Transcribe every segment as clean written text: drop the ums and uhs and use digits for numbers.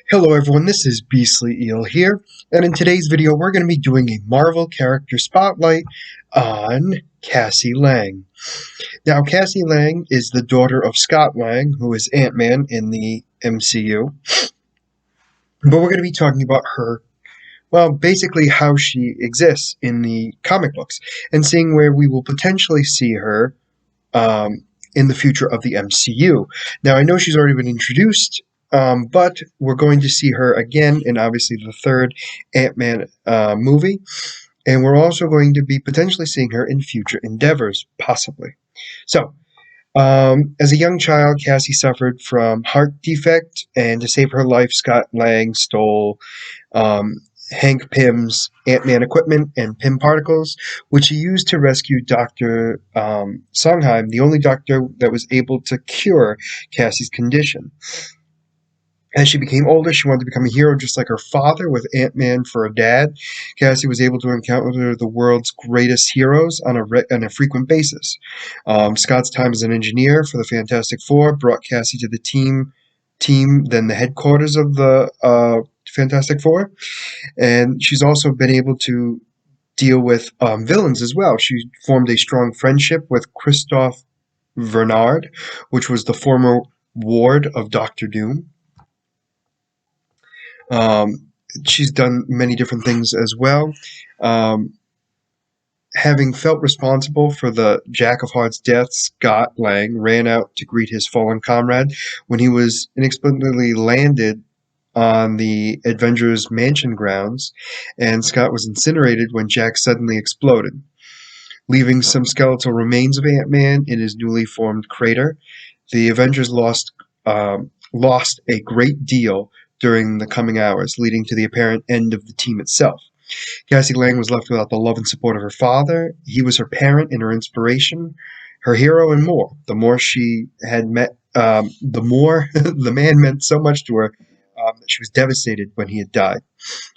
Hello everyone, this is Beastly Eel here, and in today's video we're going to be doing a Marvel character spotlight on Cassie Lang. Now, Cassie Lang is the daughter of Scott Lang, who is Ant-Man in the MCU, but we're going to be talking about her, well, basically how she exists in the comic books, and seeing where we will potentially see her in the future of the MCU. Now, I know she's already been introduced, but we're going to see her again in obviously the third Ant-Man movie, and we're also going to be potentially seeing her in future endeavors, possibly. So, as a young child, Cassie suffered from heart defect, and to save her life, Scott Lang stole um, Hank Pym's Ant-Man equipment and Pym particles, which he used to rescue Dr. Sondheim, the only doctor that was able to cure Cassie's condition. As she became older, she wanted to become a hero just like her father, with Ant-Man for a dad. Cassie was able to encounter the world's greatest heroes on a frequent basis. Scott's time as an engineer for the Fantastic Four brought Cassie to the team, then the headquarters of the Fantastic Four. And she's also been able to deal with villains as well. She formed a strong friendship with Christophe Vernard, which was the former ward of Doctor Doom. She's done many different things as well. Having felt responsible for the Jack of Hearts' death, Scott Lang ran out to greet his fallen comrade when he was inexplicably landed on the Avengers Mansion grounds, and Scott was incinerated when Jack suddenly exploded, leaving some skeletal remains of Ant-Man in his newly formed crater. The Avengers lost a great deal during the coming hours, leading to the apparent end of the team itself. Cassie Lang was left without the love and support of her father. He was her parent and her inspiration, her hero, and more. The more she had met, the more the man meant so much to her that she was devastated when he had died.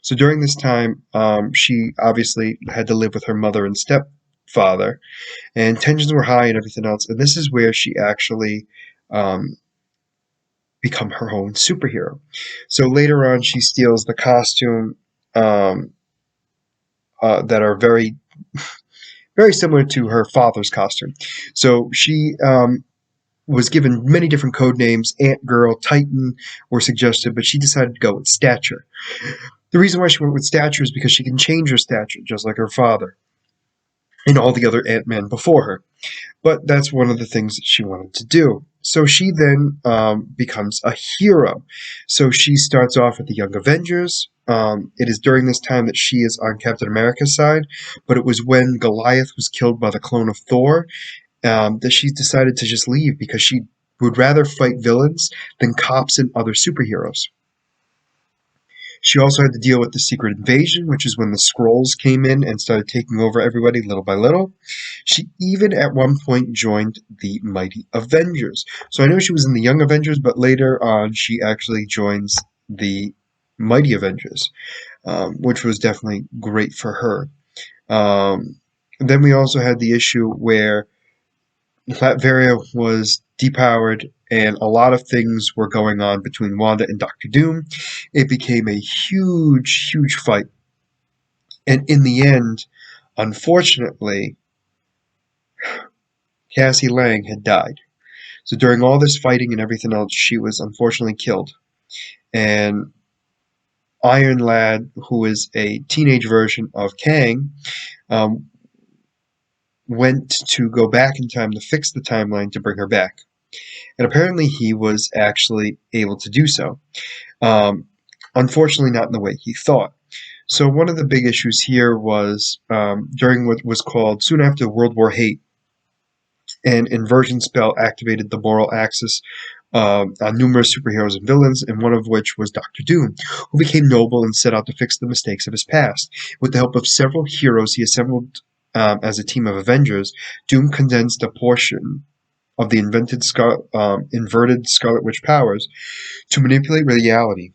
So during this time, she obviously had to live with her mother and stepfather, and tensions were high and everything else. And this is where she actually become her own superhero. So later on, she steals the costume that are very, very similar to her father's costume. So she was given many different code names. Ant Girl, Titan were suggested, but she decided to go with Stature. The reason why she went with Stature is because she can change her stature, just like her father and all the other Ant-Men before her. But that's one of the things that she wanted to do. So she then becomes a hero. So she starts off with the Young Avengers. It is during this time that she is on Captain America's side, but it was when Goliath was killed by the clone of Thor that she decided to just leave, because she would rather fight villains than cops and other superheroes. She also had to deal with the Secret Invasion, which is when the Skrulls came in and started taking over everybody little by little. She even at one point joined the Mighty Avengers. So I know she was in the Young Avengers, but later on she actually joins the Mighty Avengers, which was definitely great for her. Then we also had the issue where Latveria was depowered, and a lot of things were going on between Wanda and Doctor Doom. It became a huge, huge fight. And in the end, unfortunately, Cassie Lang had died. So during all this fighting and everything else, she was unfortunately killed. And Iron Lad, who is a teenage version of Kang, went to go back in time to fix the timeline to bring her back. And apparently he was actually able to do so. Unfortunately, not in the way he thought. So one of the big issues here was during what was called, soon after World War VIII, an inversion spell activated the moral axis on numerous superheroes and villains, and one of which was Doctor Doom, who became noble and set out to fix the mistakes of his past. With the help of several heroes he assembled as a team of Avengers, Doom condensed a portion of the inverted Scarlet Witch powers to manipulate reality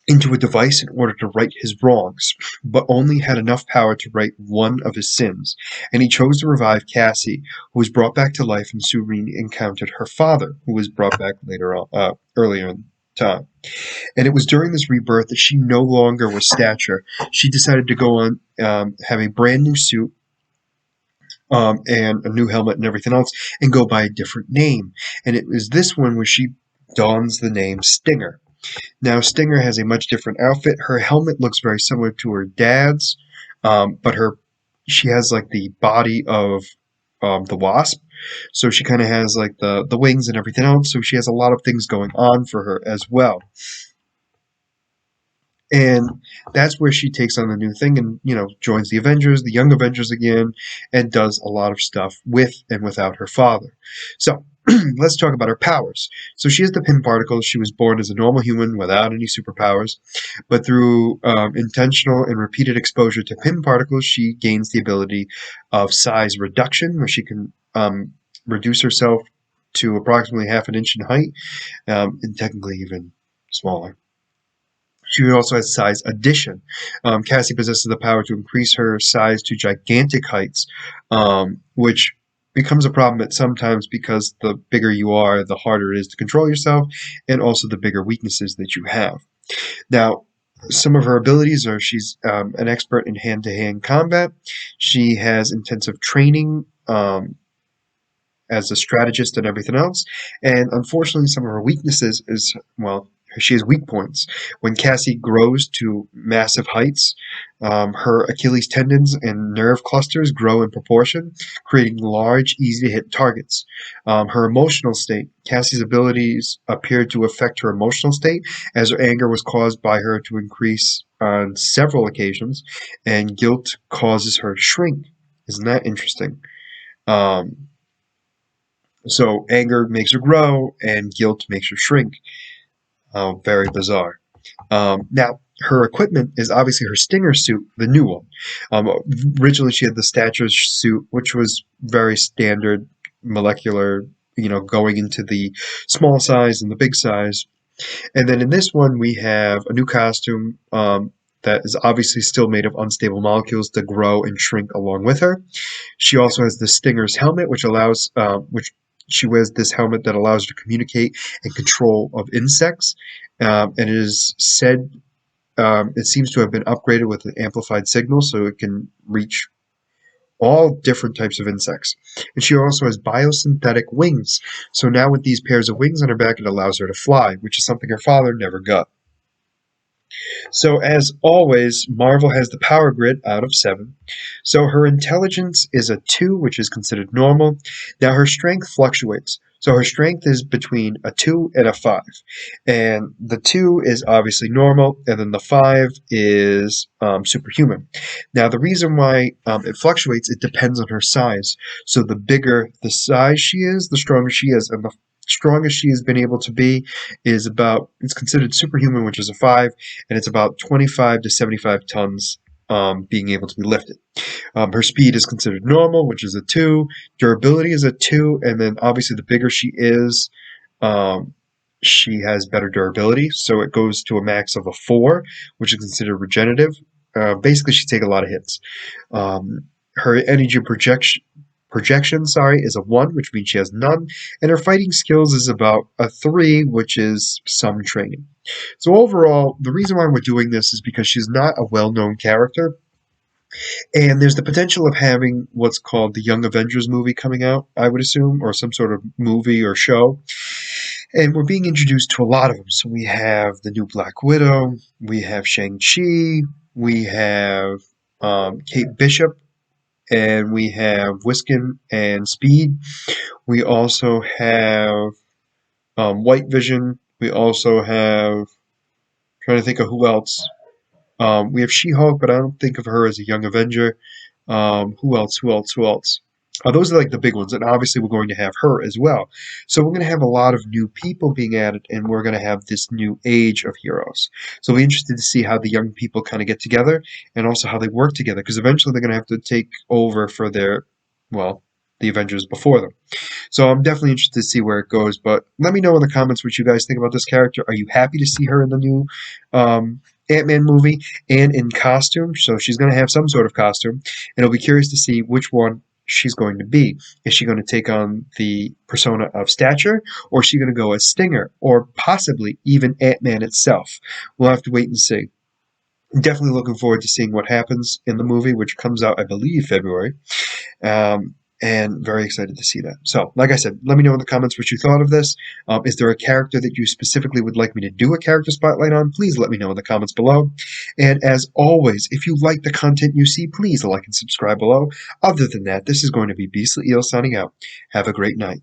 into a device in order to right his wrongs, but only had enough power to right one of his sins, and he chose to revive Cassie, who was brought back to life and soon encountered her father, who was brought back later on, earlier in time. And it was during this rebirth that she no longer was Stature. She decided to go on, have a brand new suit, and a new helmet and everything else, and go by a different name. And it was this one where she dons the name Stinger. Now, Stinger has a much different outfit. Her helmet looks very similar to her dad's, but she has like the body of the Wasp. So she kind of has like the wings and everything else. So she has a lot of things going on for her as well. And that's where she takes on the new thing and, joins the Avengers, the Young Avengers again, and does a lot of stuff with and without her father. So, let's talk about her powers. So she has the Pym particles. She was born as a normal human without any superpowers, but through intentional and repeated exposure to Pym particles, she gains the ability of size reduction, where she can reduce herself to approximately half an inch in height, and technically even smaller. She also has size addition. Cassie possesses the power to increase her size to gigantic heights, which becomes a problem at sometimes because the bigger you are, the harder it is to control yourself, and also the bigger weaknesses that you have. Now, some of her abilities are she's an expert in hand-to-hand combat. She has intensive training as a strategist and everything else. And unfortunately, some of her weaknesses is, well, she has weak points. When Cassie grows to massive heights, her Achilles tendons and nerve clusters grow in proportion, creating large, easy-to-hit targets. Her emotional state. Cassie's abilities appeared to affect her emotional state, as her anger was caused by her to increase on several occasions, and guilt causes her to shrink. Isn't that interesting? So anger makes her grow, and guilt makes her shrink. Very bizarre. Now, her equipment is obviously her Stinger suit, the new one. Originally, she had the Stature suit, which was very standard molecular, going into the small size and the big size. And then in this one, we have a new costume that is obviously still made of unstable molecules to grow and shrink along with her. She also has the Stinger's helmet, which she wears this helmet that allows her to communicate and control of insects. And it is said, it seems to have been upgraded with an amplified signal so it can reach all different types of insects. And she also has biosynthetic wings. So now with these pairs of wings on her back, it allows her to fly, which is something her father never got. So as always, Marvel has the power grid out of 7. So her intelligence is a 2, which is considered normal. Now her strength fluctuates. So her strength is between a 2 and a 5. And the 2 is obviously normal, and then the 5 is superhuman. Now the reason why it fluctuates, it depends on her size. So the bigger the size she is, the stronger she is, and the strongest she has been able to be is it's considered superhuman, which is a 5, and it's about 25 to 75 tons being able to be lifted. Her speed is considered normal, which is a 2. Durability is a 2, and then obviously the bigger she is, she has better durability, so it goes to a max of a 4, which is considered regenerative. Basically, she takes a lot of hits. Her energy projection is a 1, which means she has none, and her fighting skills is about a 3, which is some training. So overall, the reason why we're doing this is because she's not a well-known character, and there's the potential of having what's called the Young Avengers movie coming out, I would assume, or some sort of movie or show. And we're being introduced to a lot of them. So we have the new Black Widow, we have Shang-Chi, we have Kate Bishop, and we have Whiskin and Speed. We also have White Vision. We also have, trying to think of who else. We have She-Hulk, but I don't think of her as a Young Avenger. Who else? Those are like the big ones, and obviously we're going to have her as well. So we're going to have a lot of new people being added, and we're going to have this new age of heroes. So we're interested to see how the young people kind of get together, and also how they work together, because eventually they're going to have to take over for the Avengers before them. So I'm definitely interested to see where it goes, but let me know in the comments what you guys think about this character. Are you happy to see her in the new Ant-Man movie and in costume? So she's going to have some sort of costume, and I'll be curious to see which one she's going to be. Is she going to take on the persona of Stature, or is she going to go as Stinger, or possibly even Ant-Man itself? We'll have to wait and see. Definitely looking forward to seeing what happens in the movie, which comes out, I believe, February. And very excited to see that. So, like I said, let me know in the comments what you thought of this. Is there a character that you specifically would like me to do a character spotlight on? Please let me know in the comments below. And as always, if you like the content you see, please like and subscribe below. Other than that, this is going to be Beastly Eel signing out. Have a great night.